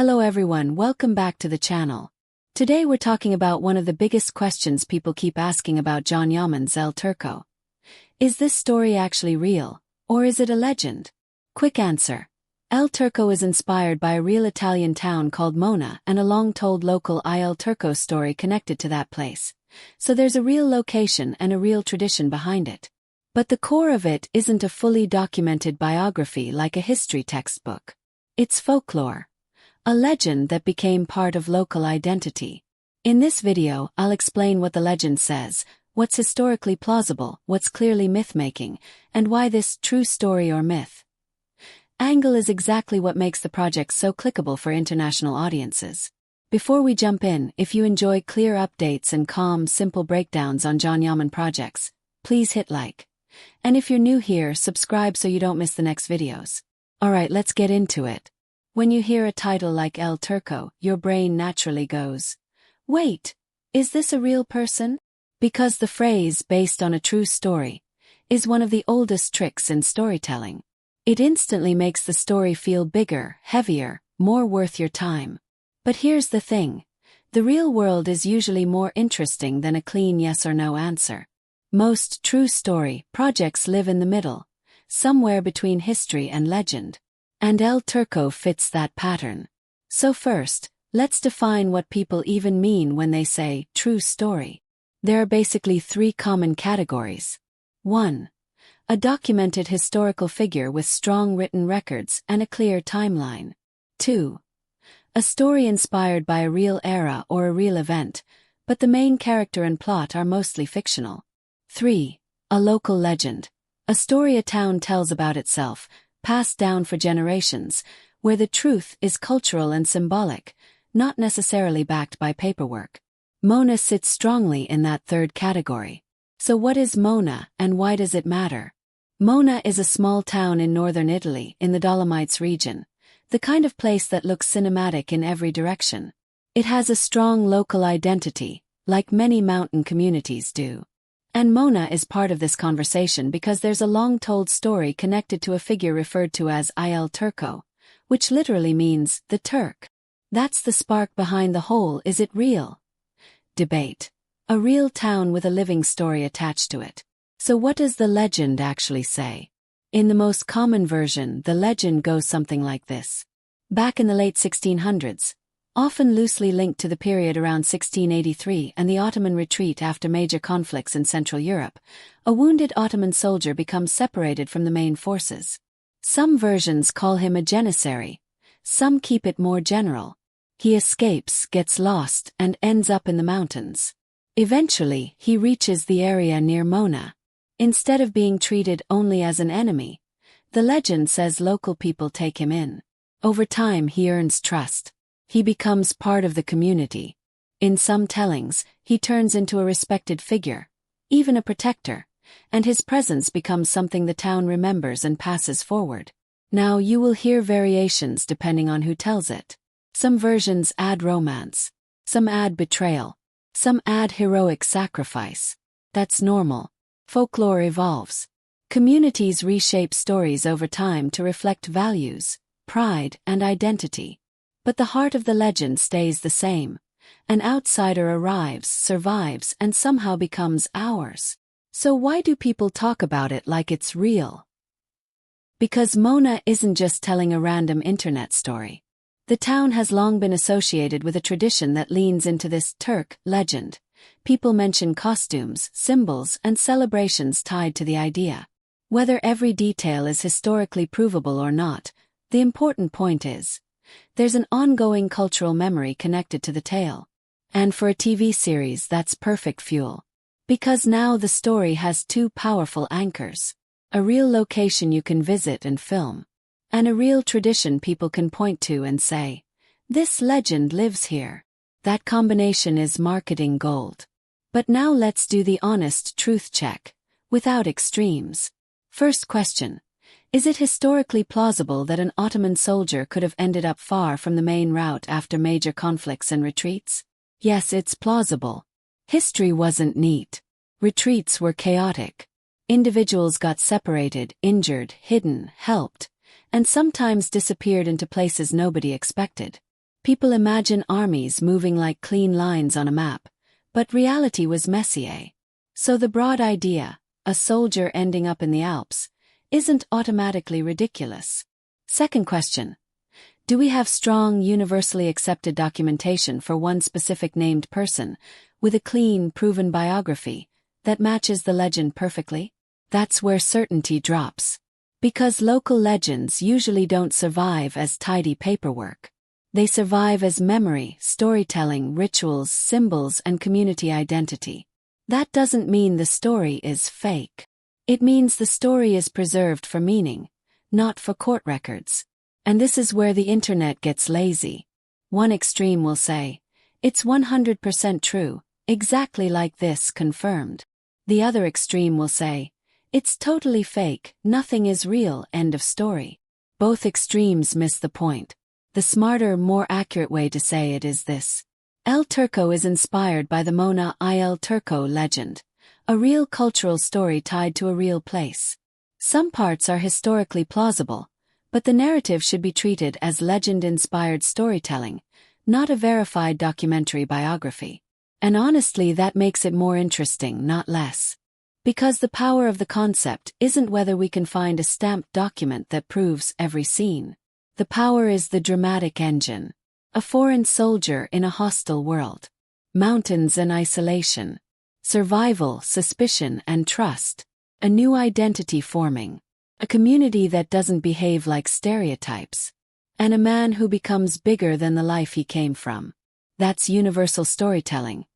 Hello everyone, welcome back to the channel. Today we're talking about one of the biggest questions people keep asking about Jaan Yaman's El Turco. Is this story actually real, or is it a legend? Quick answer. El Turco is inspired by a real Italian town called Moena and a long-told local El Turco story connected to that place. So there's a real location and a real tradition behind it. But the core of it isn't a fully documented biography like a history textbook. It's folklore. A legend that became part of local identity. In this video, I'll explain what the legend says, what's historically plausible, what's clearly myth-making, and why this true story or myth angle is exactly what makes the project so clickable for international audiences. Before we jump in, if you enjoy clear updates and calm, simple breakdowns on Jaan Yaman projects, please hit like. And if you're new here, subscribe so you don't miss the next videos. Alright, let's get into it. When you hear a title like El Turco, your brain naturally goes, wait, is this a real person? Because the phrase, based on a true story, is one of the oldest tricks in storytelling. It instantly makes the story feel bigger, heavier, more worth your time. But here's the thing. The real world is usually more interesting than a clean yes or no answer. Most true story projects live in the middle, somewhere between history and legend. And El Turco fits that pattern. So first, let's define what people even mean when they say true story. There are basically three common categories. 1. A documented historical figure with strong written records and a clear timeline. 2. A story inspired by a real era or a real event, but the main character and plot are mostly fictional. 3. A local legend. A story a town tells about itself, passed down for generations, where the truth is cultural and symbolic, not necessarily backed by paperwork. Moena sits strongly in that third category. So what is Moena, and why does it matter? Moena is a small town in northern Italy, in the Dolomites region, the kind of place that looks cinematic in every direction. It has a strong local identity, like many mountain communities do. And Moena is part of this conversation because there's a long-told story connected to a figure referred to as El Turco, which literally means the Turk. That's the spark behind the whole "is it real?" debate. A real town with a living story attached to it. So what does the legend actually say? In the most common version, the legend goes something like this. Back in the late 1600s, often loosely linked to the period around 1683 and the Ottoman retreat after major conflicts in Central Europe, a wounded Ottoman soldier becomes separated from the main forces. Some versions call him a janissary, some keep it more general. He escapes, gets lost, and ends up in the mountains. Eventually, he reaches the area near Moena. Instead of being treated only as an enemy, the legend says local people take him in. Over time, he earns trust. He becomes part of the community. In some tellings, he turns into a respected figure, even a protector, and his presence becomes something the town remembers and passes forward. Now you will hear variations depending on who tells it. Some versions add romance, some add betrayal, some add heroic sacrifice. That's normal. Folklore evolves. Communities reshape stories over time to reflect values, pride, and identity. But the heart of the legend stays the same. An outsider arrives, survives, and somehow becomes ours. So why do people talk about it like it's real? Because Moena isn't just telling a random internet story. The town has long been associated with a tradition that leans into this Turk legend. People mention costumes, symbols, and celebrations tied to the idea. Whether every detail is historically provable or not, the important point is, there's an ongoing cultural memory connected to the tale. And for a TV series, that's perfect fuel. Because now the story has two powerful anchors. A real location you can visit and film. And a real tradition people can point to and say, this legend lives here. That combination is marketing gold. But now let's do the honest truth check, without extremes. First question. Is it historically plausible that an Ottoman soldier could have ended up far from the main route after major conflicts and retreats? Yes, it's plausible. History wasn't neat. Retreats were chaotic. Individuals got separated, injured, hidden, helped, and sometimes disappeared into places nobody expected. People imagine armies moving like clean lines on a map, but reality was messy. So the broad idea, a soldier ending up in the Alps, isn't automatically ridiculous. Second question. Do we have strong, universally accepted documentation for one specific named person, with a clean, proven biography, that matches the legend perfectly? That's where certainty drops. Because local legends usually don't survive as tidy paperwork. They survive as memory, storytelling, rituals, symbols, and community identity. That doesn't mean the story is fake. It means the story is preserved for meaning, not for court records. And this is where the internet gets lazy. One extreme will say, it's 100% true, exactly like this, confirmed. The other extreme will say, it's totally fake, nothing is real, end of story. Both extremes miss the point. The smarter, more accurate way to say it is this. El Turco is inspired by the Moena il Turco legend, a real cultural story tied to a real place. Some parts are historically plausible, but the narrative should be treated as legend-inspired storytelling, not a verified documentary biography. And honestly, that makes it more interesting, not less. Because the power of the concept isn't whether we can find a stamped document that proves every scene. The power is the dramatic engine. A foreign soldier in a hostile world. Mountains and isolation. Survival, suspicion, and trust. A new identity forming. A community that doesn't behave like stereotypes. And a man who becomes bigger than the life he came from. That's universal storytelling.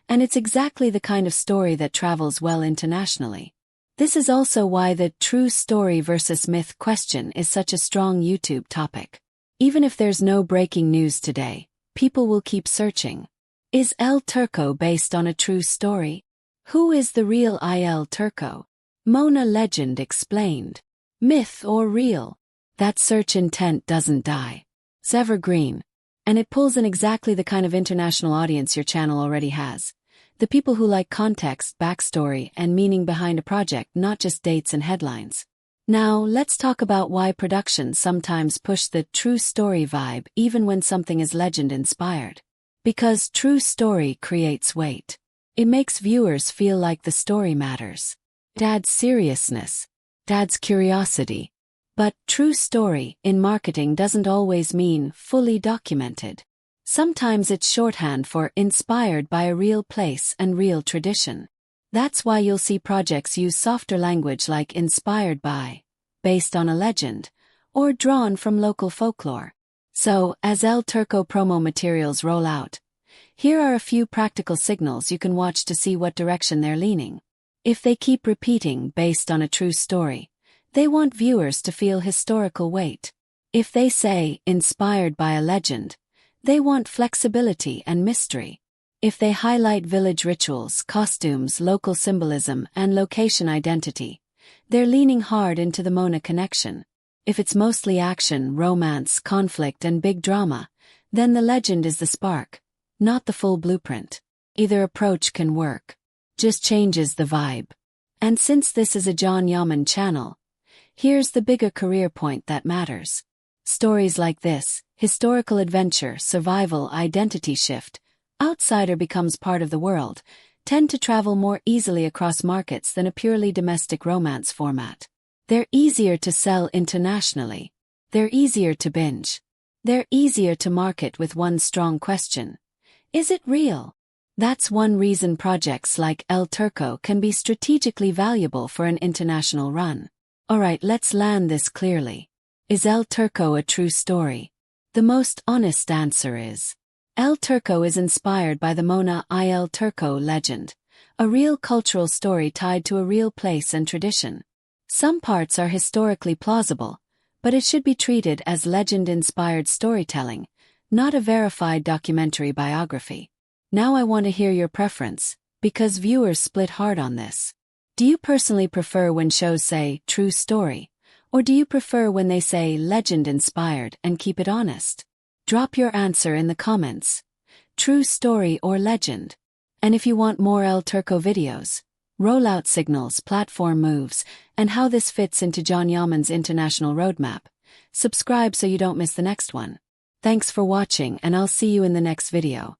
And it's exactly the kind of story that travels well internationally. This is also why the true story versus myth question is such a strong YouTube topic. Even if there's no breaking news today, people will keep searching. Is El Turco based on a true story? Who is the real Il Turco? Moena legend explained. Myth or real? That search intent doesn't die. It's evergreen. And it pulls in exactly the kind of international audience your channel already has. The people who like context, backstory, and meaning behind a project, not just dates and headlines. Now, let's talk about why productions sometimes push the true story vibe even when something is legend-inspired. Because true story creates weight. It makes viewers feel like the story matters. It adds seriousness. It adds curiosity. But true story in marketing doesn't always mean fully documented. Sometimes it's shorthand for inspired by a real place and real tradition. That's why you'll see projects use softer language like inspired by, based on a legend, or drawn from local folklore. So, as El Turco promo materials roll out, here are a few practical signals you can watch to see what direction they're leaning. If they keep repeating based on a true story, they want viewers to feel historical weight. If they say inspired by a legend, they want flexibility and mystery. If they highlight village rituals, costumes, local symbolism, and location identity, they're leaning hard into the Moena connection. If it's mostly action, romance, conflict, and big drama, then the legend is the spark, not the full blueprint. Either approach can work. Just changes the vibe. And since this is a Jaan Yaman channel, here's the bigger career point that matters. Stories like this, historical adventure, survival, identity shift, outsider becomes part of the world, tend to travel more easily across markets than a purely domestic romance format. They're easier to sell internationally. They're easier to binge. They're easier to market with one strong question. Is it real? That's one reason projects like El Turco can be strategically valuable for an international run. Alright, let's land this clearly. Is El Turco a true story? The most honest answer is, El Turco is inspired by the Moena il Turco legend, a real cultural story tied to a real place and tradition. Some parts are historically plausible, but it should be treated as legend-inspired storytelling, not a verified documentary biography. Now I want to hear your preference, because viewers split hard on this. Do you personally prefer when shows say true story, or do you prefer when they say legend-inspired and keep it honest? Drop your answer in the comments. True story or legend? And if you want more El Turco videos, rollout signals, platform moves, and how this fits into Jaan Yaman's international roadmap, subscribe so you don't miss the next one. Thanks for watching and I'll see you in the next video.